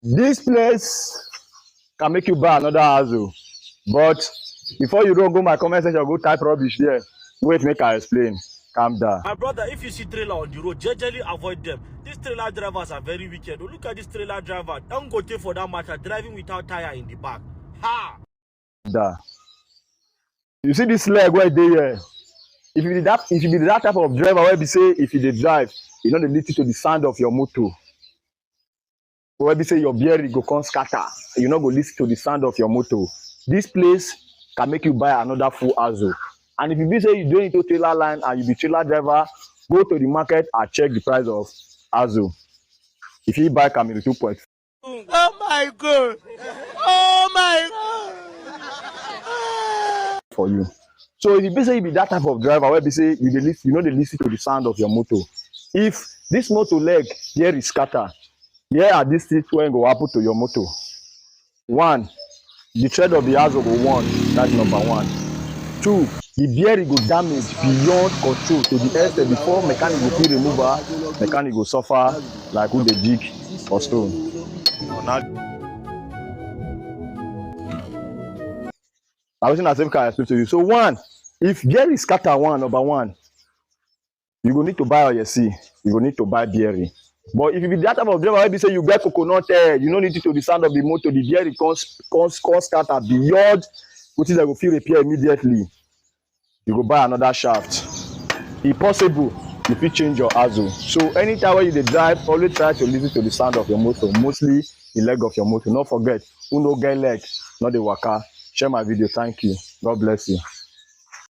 This place can make you buy another house, oh. But before you don't go my comment section, go type rubbish there. Wait, make I explain. Calm down. My brother, if you see trailer on the road, generally avoid them. These trailer drivers are very wicked. Look at this trailer driver. Don't go there for that matter, driving without tire in the back. Ha! You see this leg right there? If you be that type of driver where be say if you dey drive, you know they listen to the sound of your motor. Where be say your bearing go come scatter, you no go listen to the sound of your motor. This place can make you buy another full house. And if you be say you dey into trailer line and you be trailer driver, go to the market and check the price of house. If you buy Camry 2.5. Oh my God! Oh my God! For you. So if you be say you be that type of driver where be say you dey listen, you know they listen to the sound of your motor. If this motor leg here is scatter, here are these things wey go happen to your motor. One, the tread of the axle go one, that's number one. Two, the bearing go damage beyond control to the extent before mechanic go fit remove her, mechanic go suffer like who dey dig or stone. Na wetin I say can explain to you. So one, if bearing scatter one, number one, you go need to buy OSC, you go need to buy bearing. But if you be that type of driver wey be say you get coconut head, you no need to the sound of the motor, the bearing come scatter beyond wetin dem go fit repair immediately, you go buy another shaft. If possible, you fit change your axle. So anytime when you dey drive, always try to listen to the sound of your motor, mostly the leg of your motor. No forget, who no get leg, no dey waka. Share my video. Thank you. God bless you.